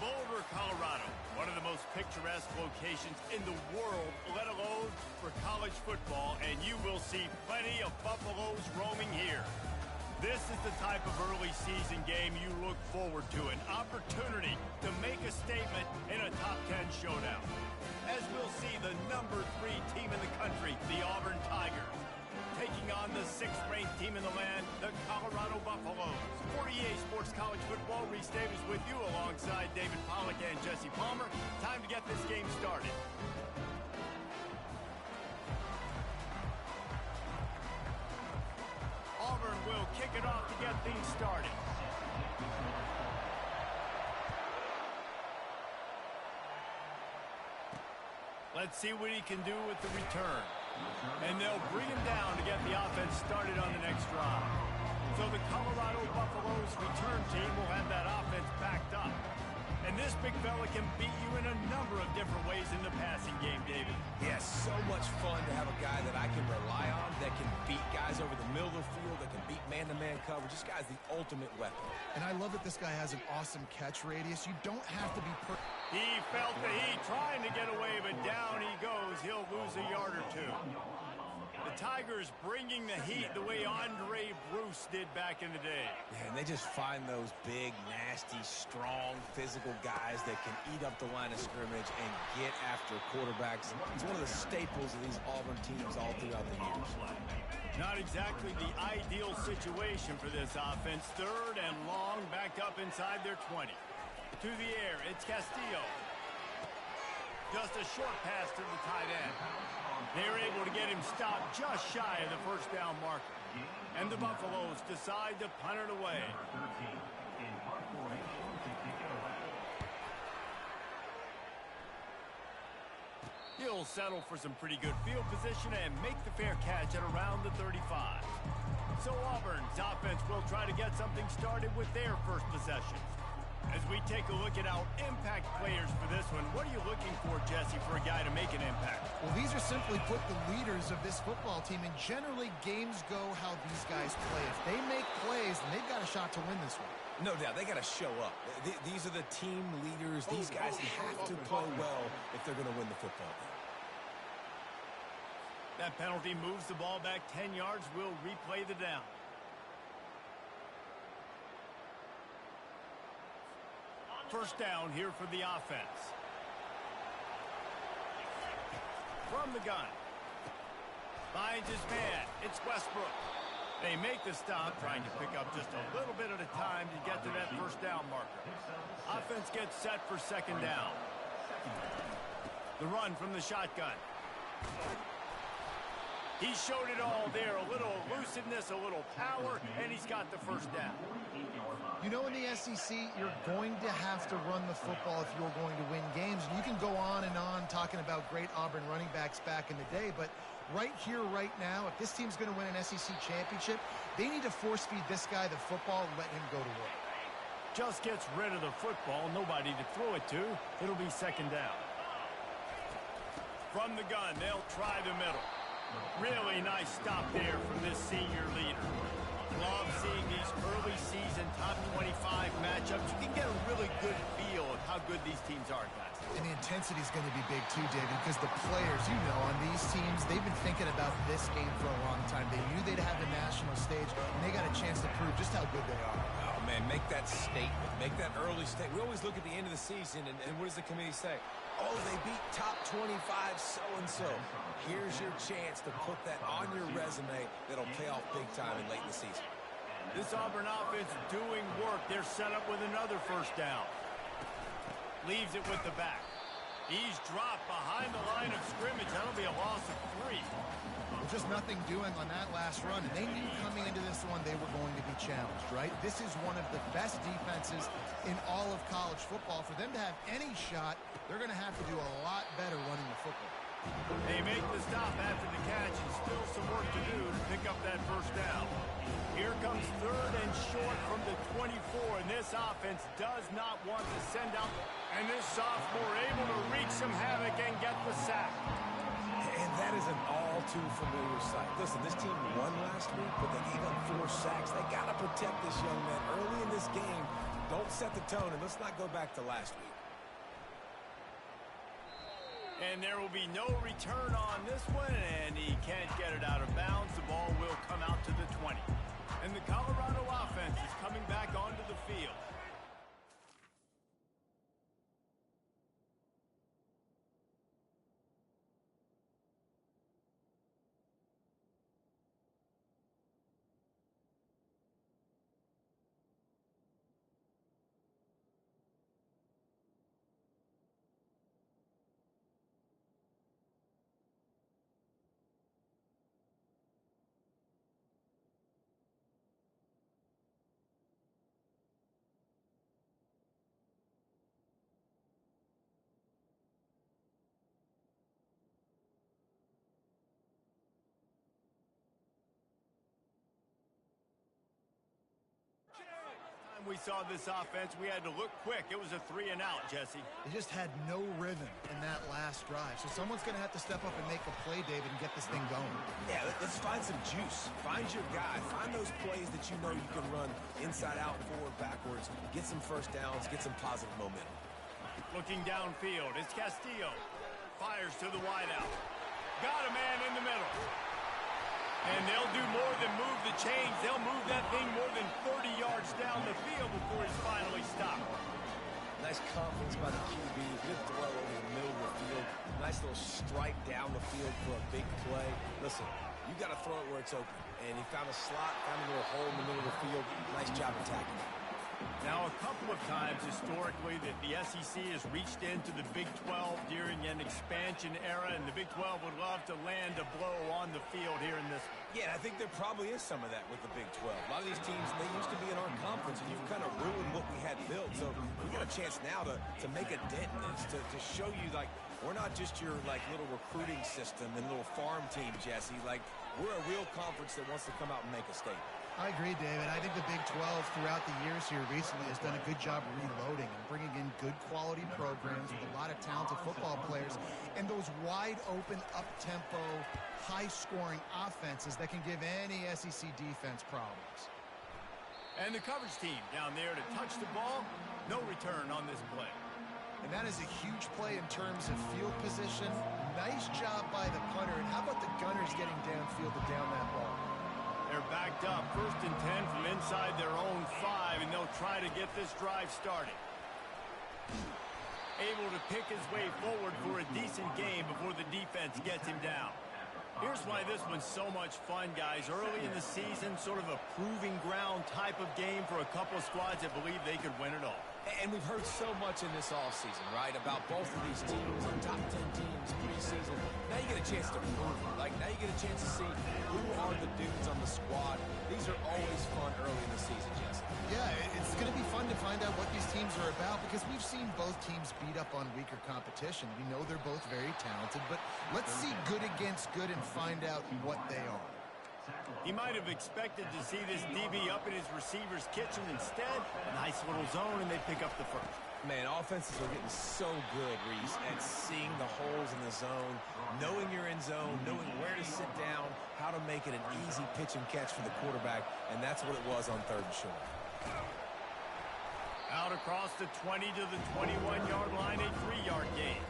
Boulder, Colorado, one of the most picturesque locations in the world, let alone for college football, and you will see plenty of Buffaloes roaming here. This is the type of early season game you look forward to, an opportunity to make a statement in a top 10 showdown. As we'll see, the number 3 team in the country, the Auburn Tigers, taking on the 6th-ranked team in the land, the Colorado Buffaloes. 48 Sports College Football, Reese Davis with you alongside David Pollack and Jesse Palmer. Time to get this game started. Auburn will kick it off to get things started. Let's see what he can do with the return. And they'll bring him down to get the offense started on the next drive. So the Colorado Buffaloes return team will have that offense backed up. And this big fella can beat you in a number of different ways in the passing game, David. Yeah, so much fun to have a guy that I can rely on, that can beat guys over the middle of the field, that can beat man-to-man coverage. This guy's the ultimate weapon. And I love that this guy has an awesome catch radius. You don't have to be He felt the heat trying to get away, but down he goes. He'll lose a yard or two. The Tigers bringing the heat the way Andre Bruce did back in the day. Yeah, and they just find those big, nasty, strong, physical guys that can eat up the line of scrimmage and get after quarterbacks. It's one of the staples of these Auburn teams all throughout the years. Not exactly the ideal situation for this offense. 3rd and long, backed up inside their 20. To the air, it's Castillo. Just a short pass to the tight end. They're able to get him stopped just shy of the first down marker. And the Buffaloes decide to punt it away. He'll settle for some pretty good field position and make the fair catch at around the 35. So Auburn's offense will try to get something started with their first possession. As we take a look at our impact players for this one, what are you looking for, Jesse, for a guy to make an impact? Well, these are simply put the leaders of this football team, and generally games go how these guys play. If they make plays, then they've got a shot to win this one. No doubt, they got to show up. These are the team leaders. These guys have to play well if they're going to win the football game. That penalty moves the ball back 10 yards. We'll replay the down. First down here for the offense. From the gun. Finds his man. It's Westbrook. They make the stop, trying to pick up just a little bit at a time to get to that first down marker. Offense gets set for 2nd down. The run from the shotgun. He showed it all there. A little elusiveness, a little power, and he's got the first down. You know, in the SEC, you're going to have to run the football if you're going to win games. And you can go on and on talking about great Auburn running backs back in the day, but right here, right now, if this team's going to win an SEC championship, they need to force-feed this guy the football and let him go to work. Just gets rid of the football, nobody to throw it to. It'll be 2nd down. From the gun, they'll try the middle. Really nice stop there from this senior leader. Love seeing these early season top 25 matchups. You can get a really good feel of how good these teams are, guys. And the intensity is going to be big too, David, because the players, you know, on these teams, they've been thinking about this game for a long time. They knew they'd have the national stage, and they got a chance to prove just how good they are. Oh, man, make that statement. Make that early statement. We always look at the end of the season, and what does the committee say? Oh, they beat top 25 so-and-so. Here's your chance to put that on your resume that'll pay off big time in late in the season. This Auburn offense doing work. They're set up with another first down. Leaves it with the back. He's dropped behind the line of scrimmage. That'll be a loss of 3. Well, just nothing doing on that last run. And they knew coming into this one they were going to be challenged, right? This is one of the best defenses in all of college football. For them to have any shot, they're going to have to do a lot better running the football. They make the stop after the catch, and still some work to do to pick up that first down. Here comes 3rd and short from the 24, and this offense does not want to send out. And this sophomore able to wreak some havoc and get the sack. And that is an all-too-familiar sight. Listen, this team won last week, but they gave up 4 sacks. They got to protect this young man early in this game. Don't set the tone, and let's not go back to last week. And there will be no return on this one, and he can't get it out of bounds. The ball will come out to the 20. And the Colorado offense is coming back onto the field. We saw this offense, we had to look quick. It was a 3-and-out, Jesse. They just had no rhythm in that last drive. So someone's going to have to step up and make a play, David, and get this thing going. Yeah, let's find some juice. Find your guy. Find those plays that you know you can run inside out, forward, backwards. Get some first downs. Get some positive momentum. Looking downfield, it's Castillo. Fires to the wideout. Got a man in the middle. And they'll do more than move the chains. They'll move that thing more than 30 yards down the field before he's finally stopped. Nice confidence by the QB. Good throw over the middle of the field. Nice little strike down the field for a big play. Listen, you got to throw it where it's open. And he found a slot, found a little hole in the middle of the field. Nice job attacking it. Now, a couple of times historically that the SEC has reached into the Big 12 during an expansion era, and the Big 12 would love to land a blow on the field here in this one. Yeah, I think there probably is some of that with the Big 12. A lot of these teams, they used to be in our conference, and you've kind of ruined what we had built. So we got a chance now to make a dent in this, to show you, like, we're not just your, like, little recruiting system and little farm team, Jesse. Like, we're a real conference that wants to come out and make a statement. I agree, David. I think the Big 12 throughout the years here recently has done a good job reloading and bringing in good quality programs with a lot of talented football players and those wide open, up-tempo, high-scoring offenses that can give any SEC defense problems. And the coverage team down there to touch the ball. No return on this play. And that is a huge play in terms of field position. Nice job by the punter. And how about the Gunners getting downfield to down that ball? They're backed up, 1st and 10 from inside their own 5, and they'll try to get this drive started. Able to pick his way forward for a decent game before the defense gets him down. Here's why this one's so much fun, guys. Early in the season, sort of a proving ground type of game for a couple of squads that believe they could win it all. And we've heard so much in this offseason, right, about both of these teams and top 10 teams preseason. Now you get a chance to prove it. Like, now you get a chance to see who are the dudes on the squad. These are always fun early in the season, Jesse. Yeah, it's going to be fun to find out what these teams are about because we've seen both teams beat up on weaker competition. We know they're both very talented, but let's see good against good and find out what they are. He might have expected to see this DB up in his receiver's kitchen. Instead, nice little zone, and they pick up the first. Man, offenses are getting so good, Reese, at seeing the holes in the zone, knowing you're in zone, knowing where to sit down, how to make it an easy pitch and catch for the quarterback, and that's what it was on 3rd and short. Out across the 20 to the 21-yard line, a 3-yard gain.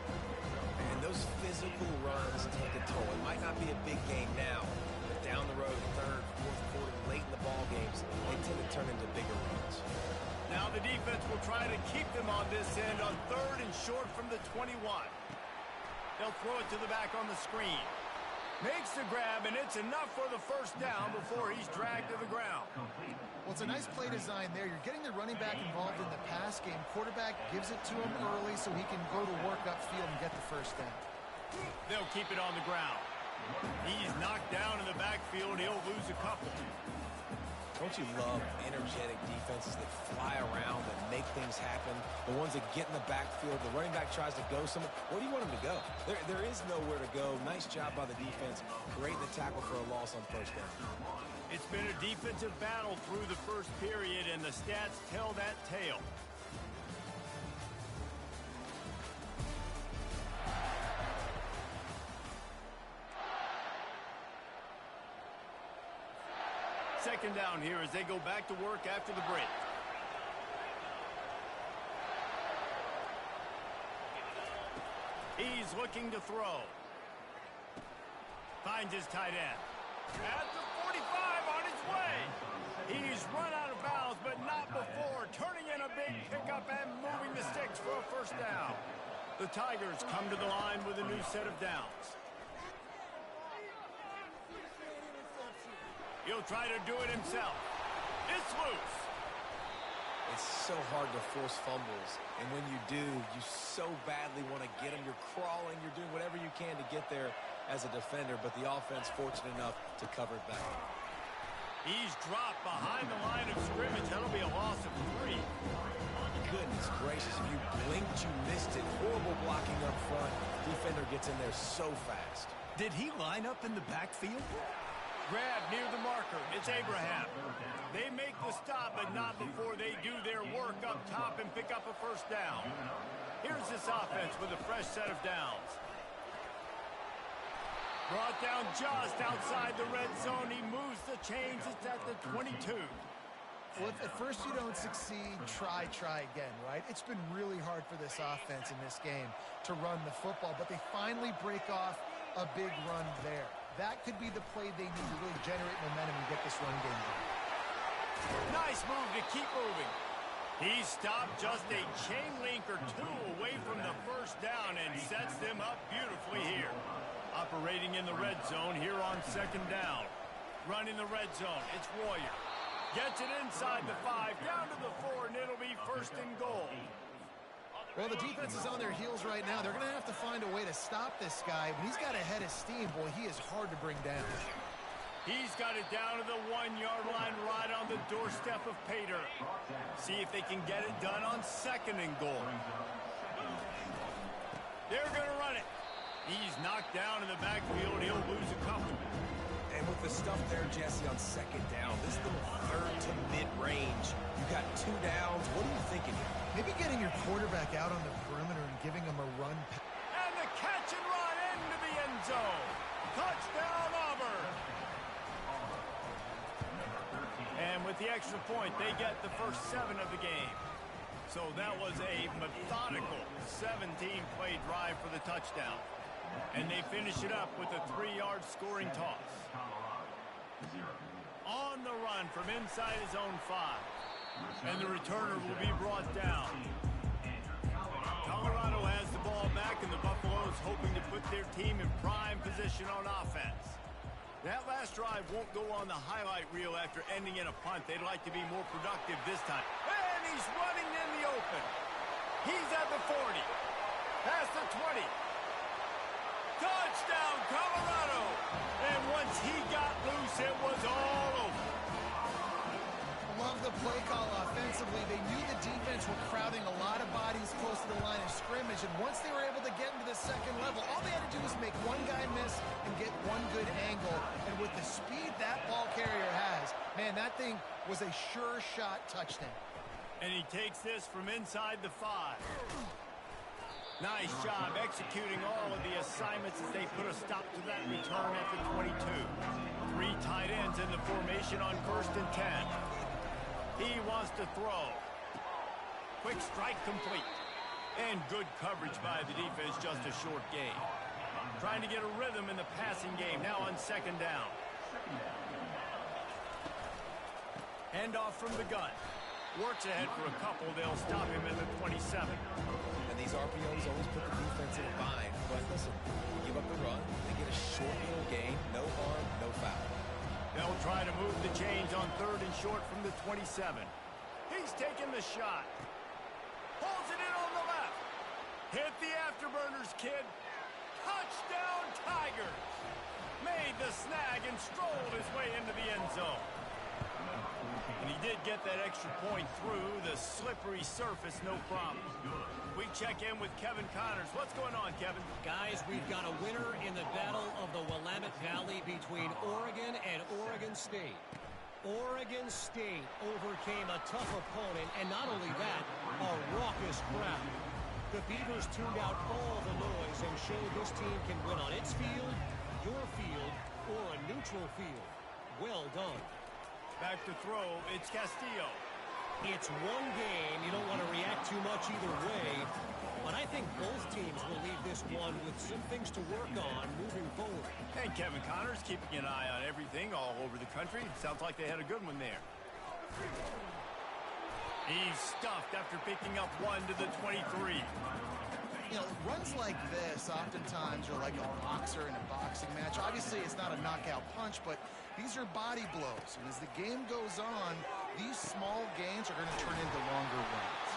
And those physical runs take a toll. It might not be a big game now, but down the road, 3rd, 4th quarter, late in the ball games, they tend to turn into bigger runs. Now the defense will try to keep them on this end on 3rd and short from the 21. They'll throw it to the back on the screen. Makes the grab, and it's enough for the first down before he's dragged to the ground. Well, it's a nice play design there. You're getting the running back involved in the pass game. Quarterback gives it to him early so he can go to work upfield and get the first down. They'll keep it on the ground. He's knocked down in the backfield. He'll lose a couple. Don't you love energetic defenses that fly around and make things happen? The ones that get in the backfield, the running back tries to go somewhere. Where do you want him to go? There is nowhere to go. Nice job by the defense. Great in the tackle for a loss on first down. It's been a defensive battle through the first period, and the stats tell that tale. Second down here as they go back to work after the break. He He's looking to throw. Finds his tight end. At the 45 on his way. He's run out of bounds, but not before turning in a big pickup and moving the sticks for a first down. The Tigers come to the line with a new set of downs. He'll try to do it himself. It's loose. It's so hard to force fumbles, and when you do, you so badly want to get them. You're crawling, you're doing whatever you can to get there as a defender, but the offense fortunate enough to cover it back. He's dropped behind the line of scrimmage. That'll be a loss of 3. Goodness gracious, if you blinked, you missed it. Horrible blocking up front. Defender gets in there so fast. Did he line up in the backfield? Grab near the marker. It's Abraham. They make the stop, but not before they do their work up top and pick up a first down. Here's this offense with a fresh set of downs. Brought down just outside the red zone. He moves the chains. It's at the 22. Well, if at first you don't succeed, try again, right? It's been really hard for this offense in this game to run the football, but they finally break off a big run there. That could be the play they need to really generate momentum and get this run game going. Nice move to keep moving. He stopped just a chain link or 2 away from the first down and sets them up beautifully here. Operating in the red zone here on second down. Running the red zone. It's Warrior. Gets it inside the 5, down to the 4, and it'll be first and goal. Well, the defense is on their heels right now. They're going to have to find a way to stop this guy. When he's got a head of steam, boy, he is hard to bring down. He's got it down to the 1-yard line right on the doorstep of Pater. See if they can get it done on second and goal. They're going to run it. He's knocked down in the backfield. He'll lose a couple. And with the stuff there, Jesse, on second down, this little third to mid-range, you got 2 downs. What are you thinking here? Maybe getting your quarterback out on the perimeter and giving him a run. And the catch and run into the end zone. Touchdown, Auburn. And with the extra point, they get the first 7 of the game. So that was a methodical 17-play drive for the touchdown. And they finish it up with a 3-yard scoring toss. On the run from inside his own 5. And the returner will be brought down. Colorado has the ball back, and the Buffaloes hoping to put their team in prime position on offense. That last drive won't go on the highlight reel after ending in a punt. They'd like to be more productive this time. And he's running in the open. He's at the 40. Past the 20. Touchdown, Colorado! And once he got loose, it was all over. Love the play call offensively. They knew the defense were crowding a lot of bodies close to the line of scrimmage, and once they were able to get into the second level, all they had to do was make one guy miss and get one good angle. And with the speed that ball carrier has, man, that thing was a sure shot touchdown. And he takes this from inside the 5. Nice job executing all of the assignments as they put a stop to that return at the 22. 3 tight ends in the formation on 1st and 10. He wants to throw. Quick strike complete. And good coverage by the defense, just a short gain. Trying to get a rhythm in the passing game, now on second down. Handoff from the gun. Works ahead for a couple. They'll stop him at the 27. And these RPOs always put the defense in a bind. But listen, you give up the run, they get a short little gain, no harm, no foul. They'll try to move the chains on 3rd and short from the 27. He's taking the shot. Pulls it in on the left. Hit the afterburners, kid. Touchdown, Tigers. Made the snag and strolled his way into the end zone. And he did get that extra point through the slippery surface, no problem. We check in with Kevin Connors. What's going on, Kevin? Guys, we've got a winner in the battle of the Willamette Valley between Oregon and Oregon State. Oregon State overcame a tough opponent, and not only that, a raucous crowd. The Beavers tuned out all the noise and showed this team can win on its field, your field, or a neutral field. Well done. Back to throw, it's Castillo. It's one game. You don't want to react too much either way. But I think both teams will leave this one with some things to work on moving forward. And Kevin Connors keeping an eye on everything all over the country. Sounds like they had a good one there. He's stuffed after picking up one to the 23. You know, runs like this oftentimes are like a boxer in a boxing match. Obviously, it's not a knockout punch, but these are body blows. And as the game goes on, these small gains are going to turn into longer runs.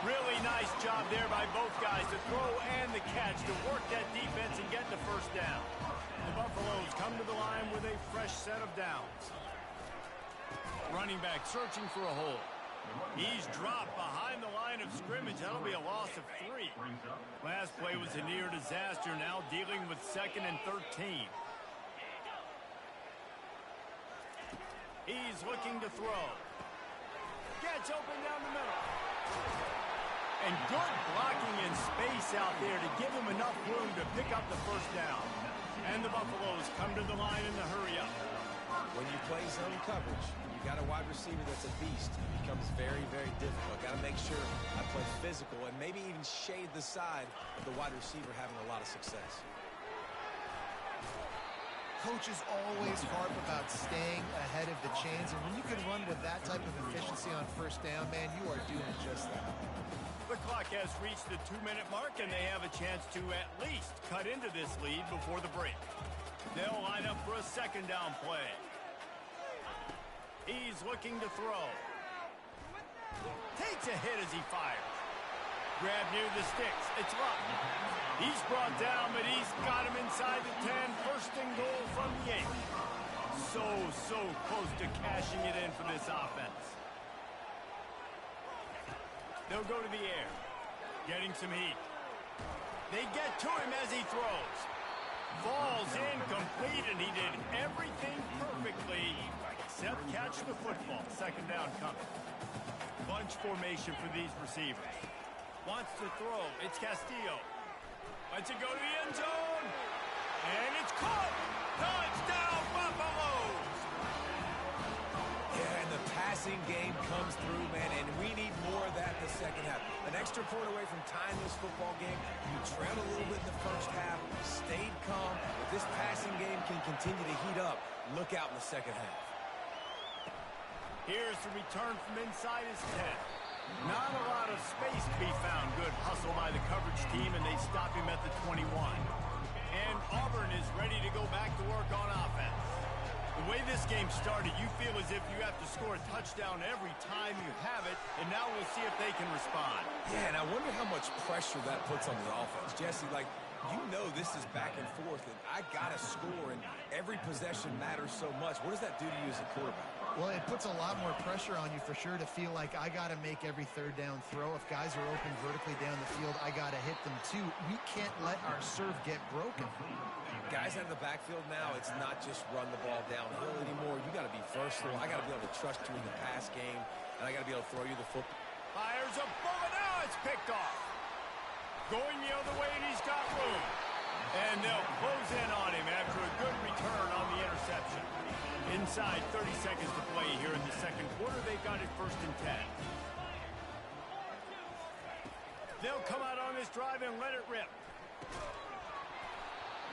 Really nice job there by both guys to throw and the catch to work that defense and get the first down. The Buffaloes come to the line with a fresh set of downs. Running back searching for a hole. He's dropped behind the line of scrimmage. That'll be a loss of 3. Last play was a near disaster. Now dealing with 2nd and 13. He's looking to throw. Gets open down the middle. And good blocking in space out there to give him enough room to pick up the first down. And the Buffaloes come to the line in the hurry up. When you play zone coverage, you got a wide receiver that's a beast. It becomes very, very difficult. Got to make sure I play physical and maybe even shade the side of the wide receiver having a lot of success. Coaches always harp about staying ahead of the chains, and when you can run with that type of efficiency on first down, man, you are doing just that. The clock has reached the 2-minute mark, and they have a chance to at least cut into this lead before the break. They'll line up for a 2nd down play. He's looking to throw. Takes a hit as he fires. Grab near the sticks. It's Luck. He's brought down, but he's got him inside the 10. 1st and goal from the 8. So close to cashing it in for this offense. They'll go to the air. Getting some heat. They get to him as he throws. Falls incomplete, and he did everything perfectly except catch the football. 2nd down coming. Bunch formation for these receivers. Wants to throw. It's Castillo. Lets it go to the end zone. And it's caught. Touchdown, Buffaloes. Yeah, and the passing game comes through, man, and we need more of that in the second half. An extra point away from tying this football game. You trailed a little bit in the first half, stayed calm. If this passing game can continue to heat up, look out in the second half. Here's the return from inside his 10. Not a lot of space to be found. Good hustle by the coverage team, and they stop him at the 21. And Auburn is ready to go back to work on offense. The way this game started, you feel as if you have to score a touchdown every time you have it, and now we'll see if they can respond. Yeah, and I wonder how much pressure that puts on the offense. Jesse, like, you know this is back and forth, and I got to score, and every possession matters so much. What does that do to you as a quarterback? Well, it puts a lot more pressure on you for sure to feel like I got to make every 3rd down throw. If guys are open vertically down the field, I got to hit them too. We can't let our serve get broken. Guys out of the backfield now, it's not just run the ball downhill anymore. You got to be versatile. I got to be able to trust you in the pass game, and I got to be able to throw you the football. Fires a bullet. Now it's picked off. Going the other way, and he's got room. And they'll close in on him after a good return on the interception. Inside 30 seconds to play here in the second quarter. They've got it 1st and 10. They'll come out on this drive and let it rip.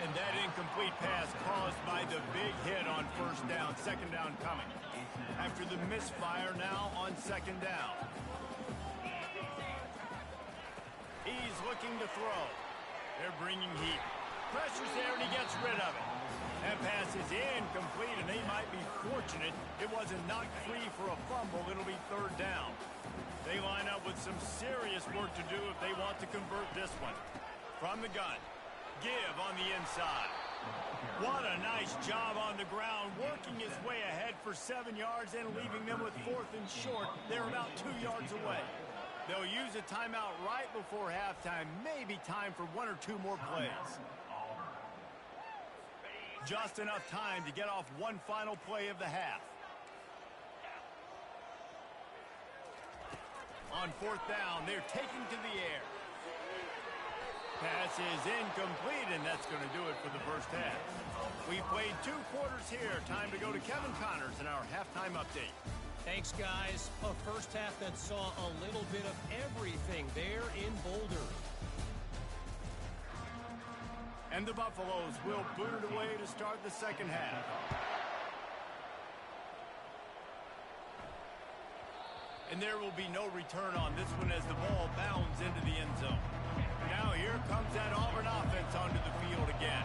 And that incomplete pass caused by the big hit on 1st down. 2nd down coming. After the misfire, now on 2nd down. He's looking to throw. They're bringing heat. Pressure's there, and he gets rid of it. That pass is incomplete, and they might be fortunate it wasn't knocked free for a fumble. It'll be 3rd down. They line up with some serious work to do if they want to convert this one. From the gun. Give on the inside. What a nice job on the ground, working his way ahead for 7 yards and leaving them with 4th and short. They're about 2 yards away. They'll use a timeout right before halftime. Maybe time for 1 or 2 more plays. Just enough time to get off one final play of the half. On 4th down, they're taking to the air. Pass is incomplete, and that's going to do it for the first half. We played 2 quarters here. Time to go to Kevin Connors in our halftime update. Thanks, guys. A first half that saw a little bit of everything there in Boulder. And the Buffaloes will boot it away to start the second half. And there will be no return on this one as the ball bounds into the end zone. Now here comes that Auburn offense onto the field again.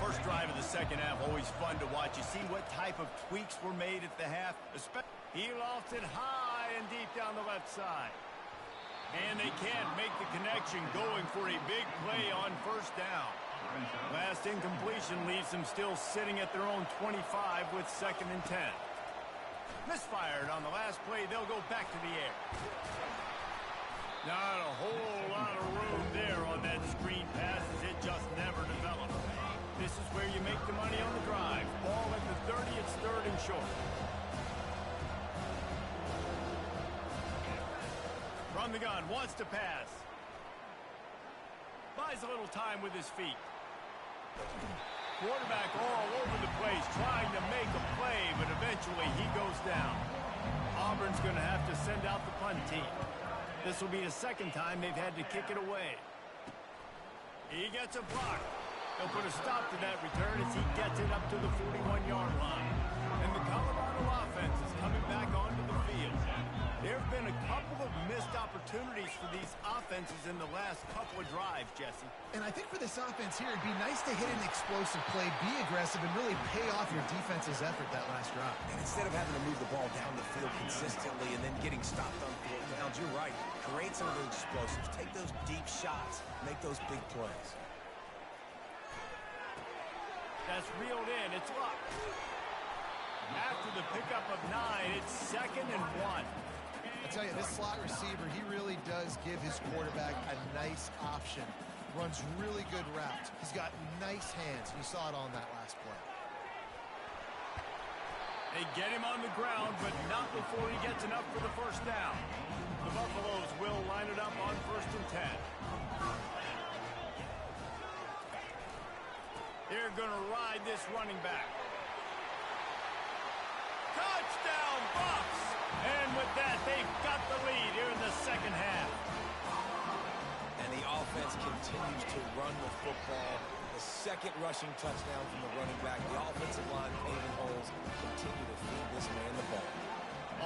First drive of the second half, always fun to watch. You see what type of tweaks were made at the half. He lost it high and deep down the left side. And they can't make the connection, going for a big play on first down. Last incompletion leaves them still sitting at their own 25 with 2nd and 10. Misfired on the last play. They'll go back to the air. Not a whole lot of room there on that screen pass, as it just never developed. This is where you make the money on the drive. Ball at the 30, it's 3rd and short. From the gun, wants to pass. Buys a little time with his feet. Quarterback all over the place, trying to make a play, but eventually he goes down. Auburn's going to have to send out the punt team. This will be the second time they've had to kick it away. He gets a block. They'll put a stop to that return as he gets it up to the 41-yard line. And the Colorado offense is coming back onto the field. There have been a couple of missed opportunities for these offenses in the last couple of drives, Jesse. And I think for this offense here, it'd be nice to hit an explosive play, be aggressive, and really pay off your defense's effort that last drive. And instead of having to move the ball down the field consistently and then getting stopped on 4th downs, you're right. Create some of those explosives. Take those deep shots. Make those big plays. That's reeled in. It's up. After the pickup of 9, it's 2nd and 1. I tell you, this slot receiver, he really does give his quarterback a nice option. Runs really good routes. He's got nice hands. You saw it on that last play. They get him on the ground, but not before he gets enough for the first down. The Buffaloes will line it up on 1st and 10. They're going to ride this running back. Touchdown, Buffs! And with that, they've got the lead here in the second half. And the offense continues to run the football. The second rushing touchdown from the running back. The offensive line paving holes. Continue to feed this man the ball.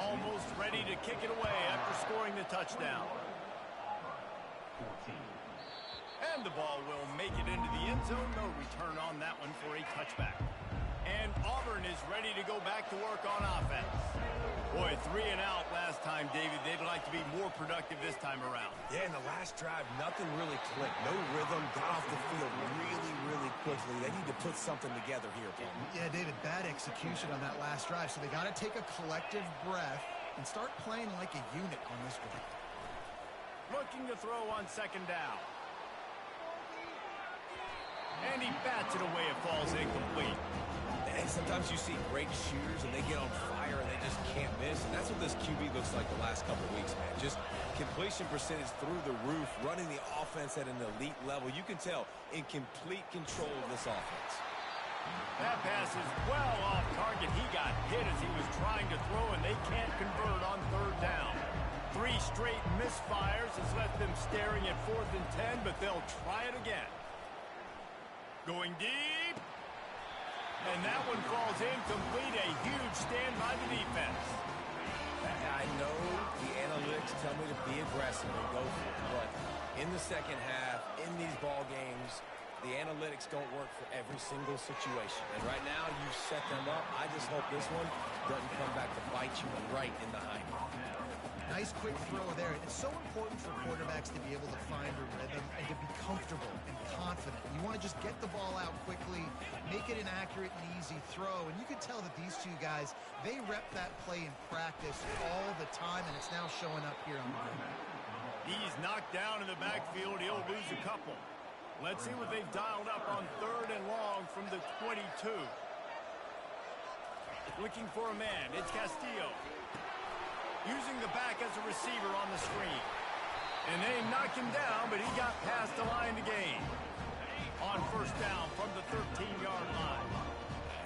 Almost ready to kick it away after scoring the touchdown. And the ball will make it into the end zone. No return on that one for a touchback. And Auburn is ready to go back to work on offense. Boy, 3 and out last time, David. They'd like to be more productive this time around. Yeah, in the last drive, nothing really clicked. No rhythm. Got off the field really, really quickly. They need to put something together here, Paul. Yeah, David, bad execution on that last drive. So they got to take a collective breath and start playing like a unit on this drive. Looking to throw on 2nd down. And he bats it away. It falls incomplete. And sometimes you see great shooters and they get on fire and they just can't miss. And that's what this QB looks like the last couple of weeks, man. Just completion percentage through the roof, running the offense at an elite level. You can tell in complete control of this offense. That pass is well off target. He got hit as he was trying to throw, and they can't convert on 3rd down. 3 straight misfires has left them staring at 4th and 10, but they'll try it again. Going deep. And that one falls incomplete. A huge stand by the defense. I know the analytics tell me to be aggressive and go for it, but in the second half, in these ball games, the analytics don't work for every single situation. And right now, you set them up. I just hope this one doesn't come back to bite you right in the hind. Nice quick throw there. It's so important for quarterbacks to be able to find a rhythm and to be comfortable and confident. You want to just get the ball out quickly, make it an accurate and easy throw. And you can tell that these two guys, they rep that play in practice all the time, and it's now showing up here on the field. He's knocked down in the backfield. He'll lose a couple. Let's see what they've dialed up on 3rd and long from the 22. Looking for a man. It's Castillo. Using the back as a receiver on the screen. And they knocked him down, but he got past the line to gain. On 1st down from the 13-yard line.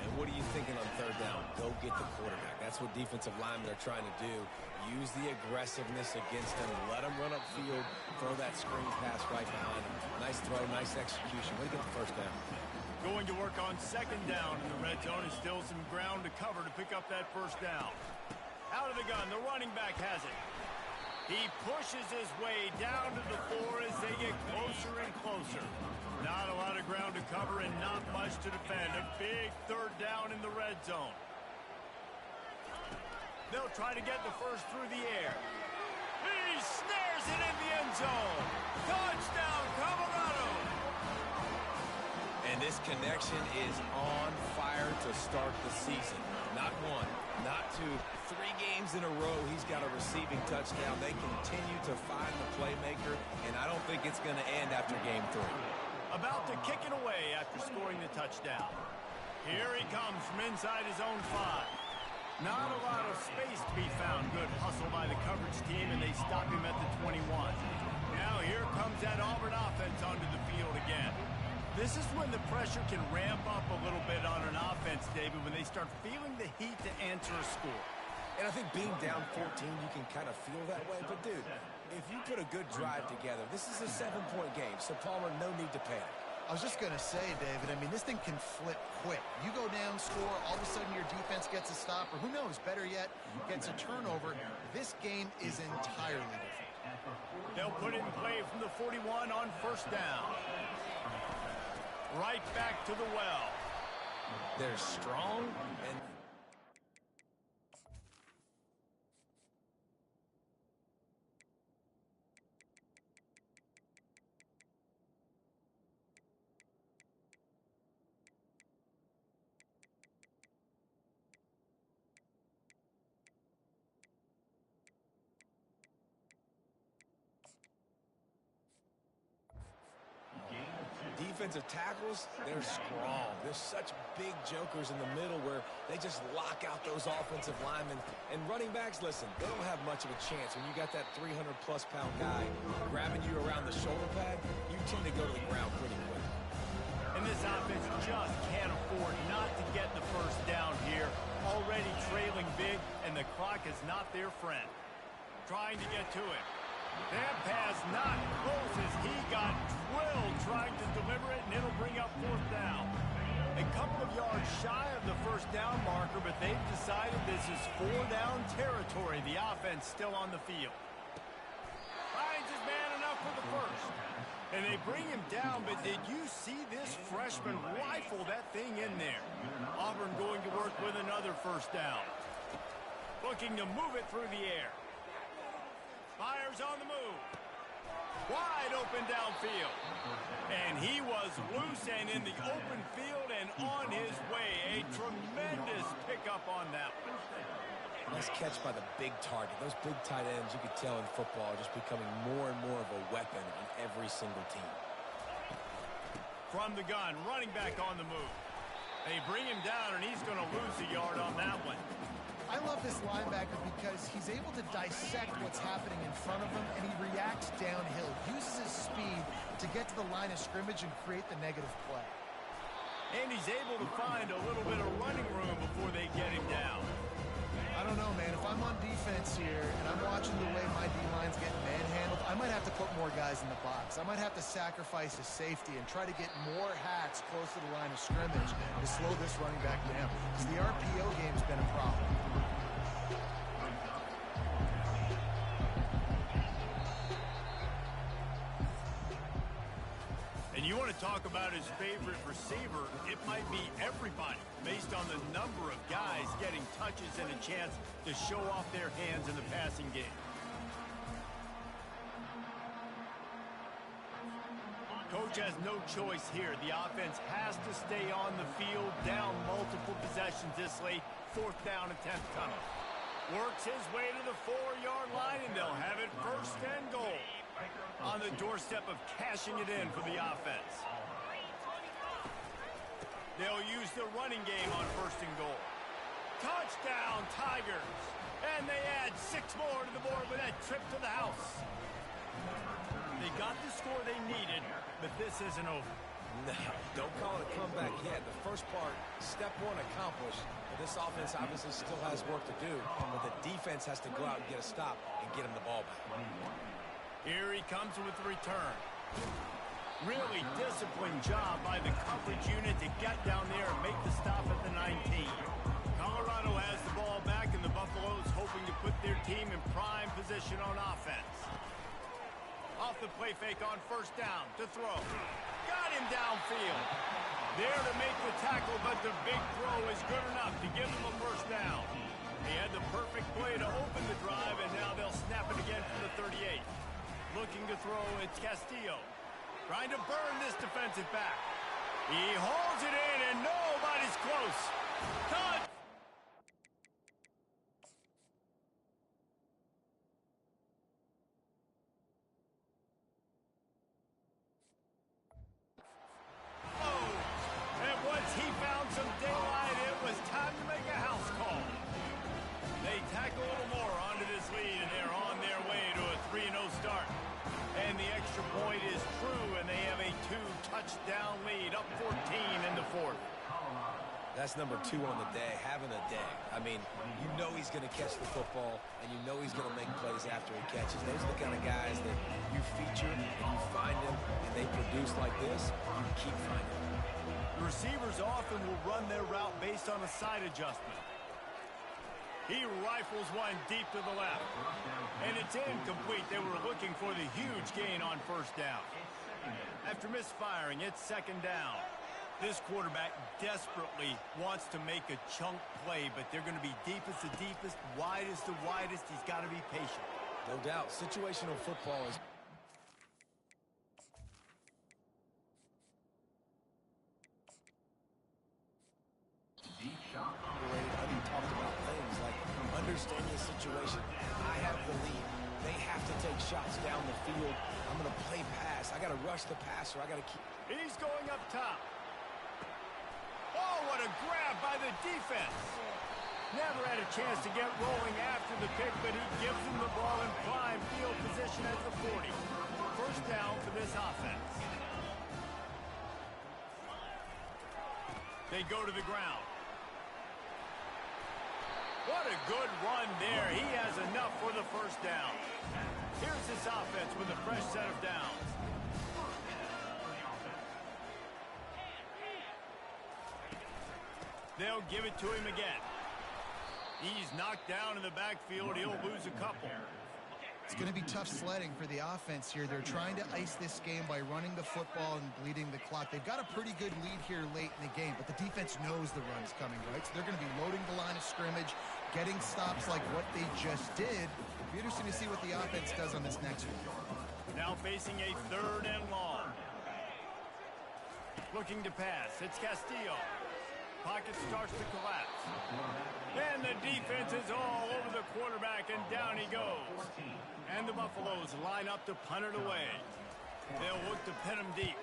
And what are you thinking on 3rd down? Go get the quarterback. That's what defensive linemen are trying to do. Use the aggressiveness against them. Let them run upfield throw that screen pass right behind him. Nice throw, nice execution. Way to get the first down. Going to work on second down in the red zone is still some ground to cover to pick up that first down. Out of the gun, the running back has it. He pushes his way down to the floor as they get closer and closer. Not a lot of ground to cover and not much to defend. A big third down in the red zone. They'll try to get the first through the air. He snares it in the end zone. Touchdown, Colorado! And this connection is on fire to start the season. Not one, not two, 3 games in a row he's got a receiving touchdown. They continue to find the playmaker, and I don't think it's going to end after game 3. About to kick it away after scoring the touchdown. Here he comes from inside his own 5. Not a lot of space to be found. Good hustle by the coverage team, and they stop him at the 21. Now here comes that Auburn offense onto the field again. This is when the pressure can ramp up a little bit on an offense, David, when they start feeling the heat to answer a score. And I think being down 14, you can kind of feel that way. But, dude, if you put a good drive together, this is a 7-point game. So, Palmer, no need to panic. I was just going to say, David, I mean, this thing can flip quick. You go down, score, all of a sudden your defense gets a stop, or who knows, better yet, gets a turnover. This game is entirely different. They'll put it in play from the 41 on first down. Right back to the well. They're strong and... Defensive tackles, they're strong. There's such big jokers in the middle where they just lock out those offensive linemen. And running backs, listen, they don't have much of a chance. When you got that 300-plus pound guy grabbing you around the shoulder pad, you tend to go to the ground pretty quick. And this offense just can't afford not to get the first down here. Already trailing big, and the clock is not their friend. Trying to get to it. That pass not close as he got drilled trying to deliver it, and it'll bring up fourth down. A couple of yards shy of the first down marker, but they've decided this is 4-down territory. The offense still on the field. Finds his man enough for the first. And they bring him down, but did you see this freshman rifle that thing in there? Auburn going to work with another first down. Looking to move it through the air. Fires on the move. Wide open downfield. And he was loose and in the open field and on his way. A tremendous pickup on that one. Nice catch by the big target. Those big tight ends, you could tell in football, are just becoming more and more of a weapon on every single team. From the gun, running back on the move. They bring him down, and he's going to lose a yard on that one. I love this linebacker because he's able to dissect what's happening in front of him, and he reacts downhill, uses his speed to get to the line of scrimmage and create the negative play. And he's able to find a little bit of running room before they get him down. I don't know, man. If I'm on defense here and I'm watching the way my D-line's getting manhandled, I might have to put more guys in the box. I might have to sacrifice his safety and try to get more hats close to the line of scrimmage to slow this running back down, because the RPO game's been a problem. And you want to talk about his favorite receiver, it might be everybody, based on the number of guys getting touches and a chance to show off their hands in the passing game. Coach has no choice here. The offense has to stay on the field, down multiple possessions this late. Fourth down and 10th coming. Works his way to the 4-yard line, and they'll have it first and goal. On the doorstep of cashing it in for the offense. They'll use the running game on first and goal. Touchdown, Tigers. And they add 6 more to the board with that trip to the house. They got the score they needed, but this isn't over. No, don't call it a comeback yet. The first part, step 1 accomplished. But this offense obviously still has work to do. But the defense has to go out and get a stop and get him the ball back. Here he comes with the return. Really disciplined job by the coverage unit to get down there and make the stop at the 19. Colorado has the ball back, and the Buffaloes hoping to put their team in prime position on offense. Off the play fake on first down to throw. Got him downfield. There to make the tackle, but the big throw is good enough to give them a first down. He had the perfect play to open the drive, and now they'll snap it again from the 38. Looking to throw, it's Castillo. Trying to burn this defensive back. He holds it in, and nobody's close. Cut! He found some daylight. It was time to make a house call. They tack a little more onto this lead, and they're on their way to a 3-0 start. And the extra point is true, and they have a 2-touchdown lead, up 14 in the fourth. That's number 2 on the day, having a day. I mean, you know he's going to catch the football, and you know he's going to make plays after he catches. Those are the kind of guys that you feature, and you find them, and they produce like this, you keep finding them. Receivers often will run their route based on a side adjustment. He rifles one deep to the left. And it's incomplete. They were looking for the huge gain on first down. After misfiring, it's second down. This quarterback desperately wants to make a chunk play, but they're going to be deepest to deepest, widest to widest. He's got to be patient. No doubt. Situational football is... talked about things like understanding the situation. I have the lead. They have to take shots down the field. I'm going to play pass. I got to rush the passer. I got to keep... He's going up top. Oh, what a grab by the defense. Never had a chance to get rolling after the pick, but he gives him the ball in prime field position at the 40. First down for this offense. They go to the ground. What a good run there. He has enough for the first down. Here's this offense with a fresh set of downs. They'll give it to him again. He's knocked down in the backfield. He'll lose a couple. It's going to be tough sledding for the offense here. They're trying to ice this game by running the football and bleeding the clock. They've got a pretty good lead here late in the game, but the defense knows the run's coming, right? So they're going to be loading the line of scrimmage, getting stops like what they just did. It'll be interesting to see what the offense does on this next one. Now facing a 3rd and long. Looking to pass. It's Castillo. Pocket starts to collapse. And the defense is all over the quarterback, and down he goes. And the Buffaloes line up to punt it away. They'll look to pin him deep.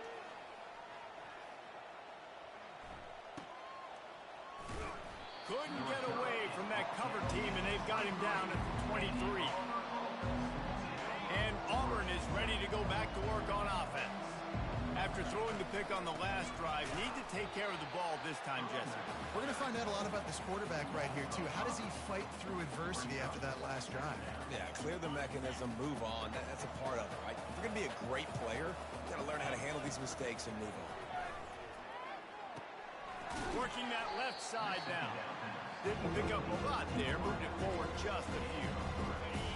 Couldn't get away from that cover team, and they've got him down at the 23. And Auburn is ready to go back to work on offense. After throwing the pick on the last drive, need to take care of the ball this time, Jesse. We're going to find out a lot about this quarterback right here, too. How does he fight through adversity after that last drive? Yeah, clear the mechanism, move on. That's a part of it, right? If you're going to be a great player, you've got to learn how to handle these mistakes and move on. Working that left side down. Didn't pick up a lot there, moved it forward just a few.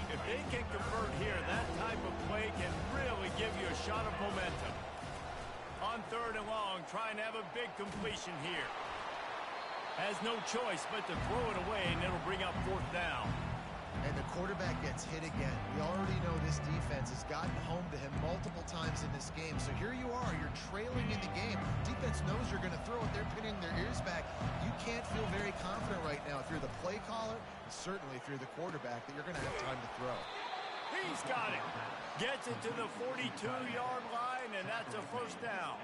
If they can convert here, that type of play can really give you a shot of momentum. On 3rd and long, trying to have a big completion here. Has no choice but to throw it away, and it'll bring up 4th down. And the quarterback gets hit again. We already know this defense has gotten home to him multiple times in this game. So here you are, you're trailing in the game. Defense knows you're going to throw it. They're pinning their ears back. You can't feel very confident right now if you're the play caller, and certainly if you're the quarterback, that you're going to have time to throw. He's got it. Gets it to the 42-yard line, and that's a first down.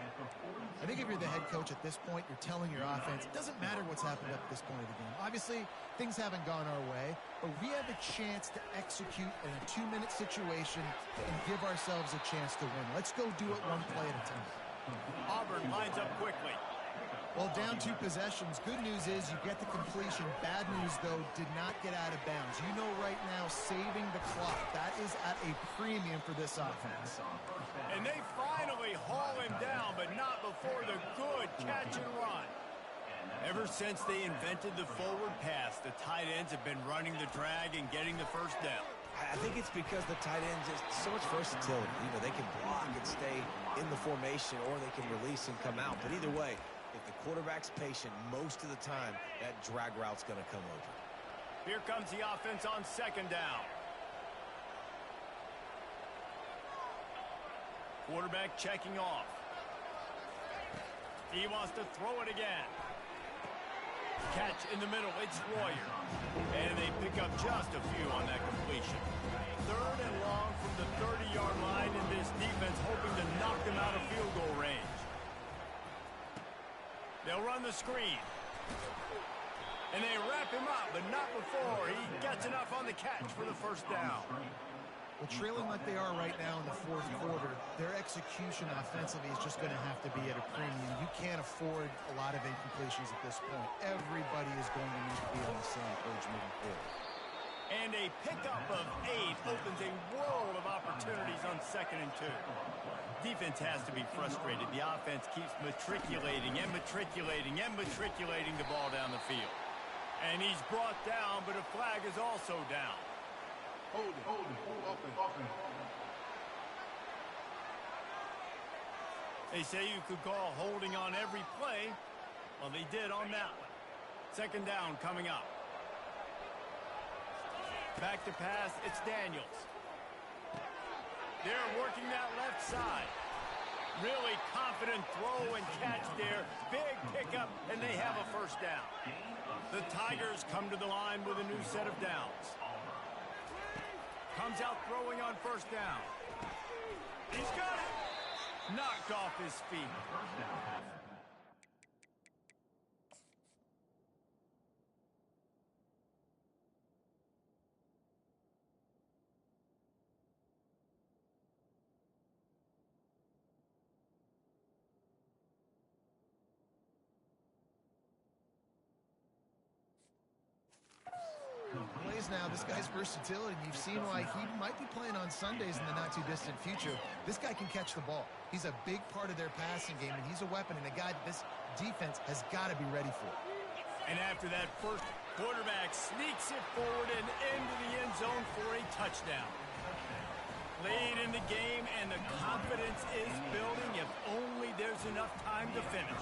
I think if you're the head coach at this point, you're telling your offense, it doesn't matter what's happened up to this point of the game. Obviously, things haven't gone our way, but we have a chance to execute in a 2-minute situation and give ourselves a chance to win. Let's go do it one play at a time. Auburn lines up quickly. Well, down 2 possessions. Good news is you get the completion. Bad news, though, did not get out of bounds. You know right now, saving the clock, that is at a premium for this offense. And they finally haul him down, but not before the good catch and run. Ever since they invented the forward pass, the tight ends have been running the drag and getting the first down. I think it's because the tight ends just so much versatility. You know, they can block and stay in the formation, or they can release and come out. But either way, if the quarterback's patient, most of the time, that drag route's going to come open. Here comes the offense on second down. Quarterback checking off. He wants to throw it again. Catch in the middle, it's Royer. And they pick up just a few on that completion. 3rd and long from the 30-yard line, and this defense hoping to knock them out of field goal range. They'll run the screen. And they wrap him up, but not before he gets enough on the catch for the first down. Well, trailing like they are right now in the 4th quarter, their execution offensively is just going to have to be at a premium. You can't afford a lot of incompletions at this point. Everybody is going to need to be on the same page moving forward. And a pickup of 8 opens a world of opportunities on 2nd and 2. Defense has to be frustrated. The offense keeps matriculating and matriculating and matriculating the ball down the field. And he's brought down, but a flag is also down. Hold it, open. They say you could call holding on every play. Well, they did on that one. 2nd down coming up. Back to pass, it's Daniels. They're working that left side. Really confident throw and catch there. Big pickup, and they have a first down. The Tigers come to the line with a new set of downs. Comes out throwing on 1st down. He's got it. Knocked off his feet. Plays now, this guy's versatility. You've seen why he might be playing on Sundays in the not-too-distant future. This guy can catch the ball. He's a big part of their passing game, and he's a weapon and a guy that this defense has got to be ready for. And after that first, quarterback sneaks it forward and into the end zone for a touchdown. Late in the game, and the confidence is building if only there's enough time to finish.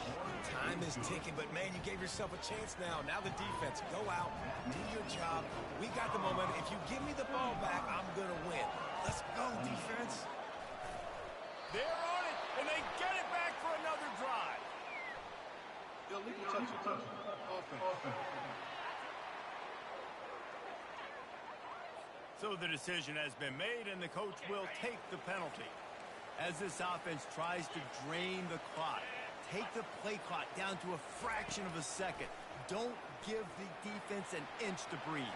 Time is ticking, but, man, you gave yourself a chance now. Now the defense, go out, do your job. We got the momentum. If you give me the ball back, I'm going to win. Let's go, defense. They're on it, and they get it back for another drive. Illegal touch. Offense. So the decision has been made, and the coach will take the penalty. As this offense tries to drain the clock, take the play clock down to a fraction of a second. Don't give the defense an inch to breathe.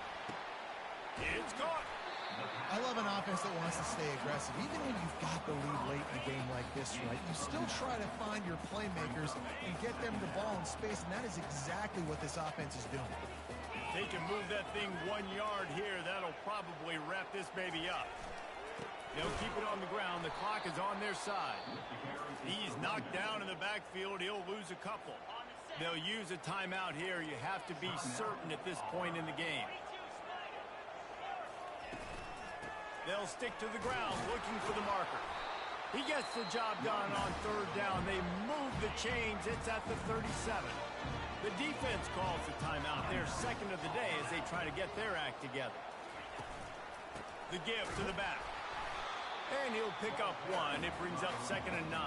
It's caught. I love an offense that wants to stay aggressive. Even when you've got the lead late in a game like this, right, you still try to find your playmakers and get them the ball in space, and that is exactly what this offense is doing. They can move that thing 1 yard here. That'll probably wrap this baby up. They'll keep it on the ground. The clock is on their side. He's knocked down in the backfield. He'll lose a couple. They'll use a timeout here. You have to be certain at this point in the game. They'll stick to the ground looking for the marker. He gets the job done on 3rd down. They move the chains. It's at the 37. The defense calls the timeout. Their 2nd of the day as they try to get their act together. The give to the back. And he'll pick up 1. It brings up 2nd and 9.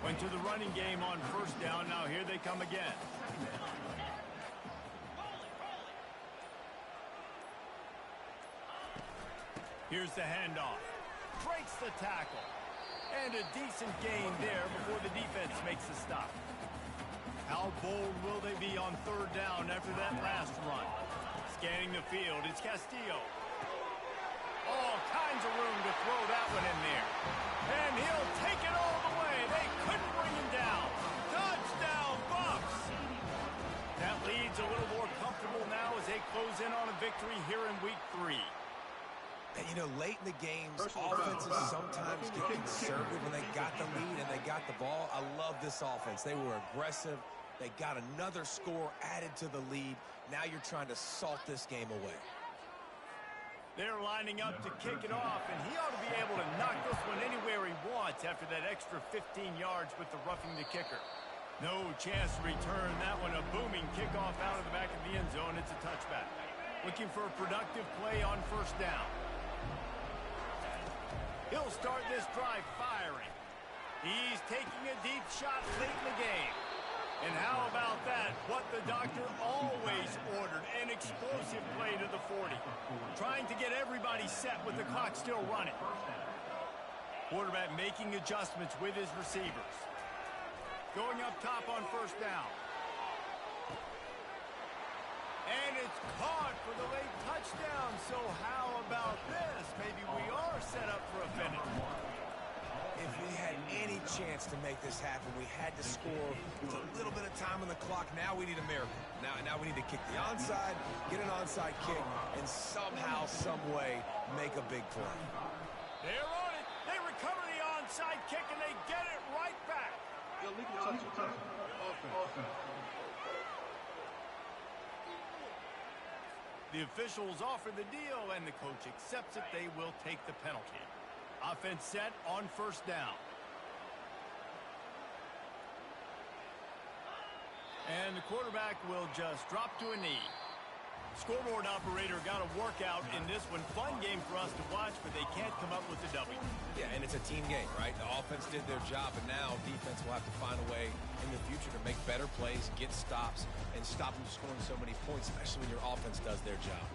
Went to the running game on 1st down. Now here they come again. Here's the handoff. Breaks the tackle. And a decent gain there before the defense makes the stop. How bold will they be on 3rd down after that last run? Scanning the field, it's Castillo. All kinds of room to throw that one in there. And he'll take it all the way. They couldn't bring him down. Touchdown! late in the games, offenses sometimes get conservative when they got the lead and they got the ball. I love this offense. They were aggressive. They got another score added to the lead. Now you're trying to salt this game away. They're lining up to kick it off, and he ought to be able to knock this one anywhere he wants after that extra 15 yards with the roughing the kicker. No chance to return that one. A booming kickoff out of the back of the end zone. It's a touchback. Looking for a productive play on first down. He'll start this drive firing. He's taking a deep shot late in the game. And how about that? What the doctor always ordered, an explosive play to the 40. Trying to get everybody set with the clock still running. Quarterback making adjustments with his receivers. Going up top on first down. And it's caught for the late touchdown. So how about this? Maybe we are set up for a finish. If we had any chance to make this happen, we had to score with a little bit of time on the clock. Now we need a miracle. Now we need to kick the onside, get an onside kick, and somehow, some way, make a big play. They're on it. They recover the onside kick, and they get it right back. Illegal touch. Offense. The officials offer the deal, and the coach accepts it. They will take the penalty. Offense set on first down. And the quarterback will just drop to a knee. Scoreboard operator got a workout in this one. Fun game for us to watch, but they can't come up with the W. Yeah, and it's a team game, right? The offense did their job, and now defense will have to find a way in the future to make better plays, get stops, and stop them from scoring so many points, especially when your offense does their job.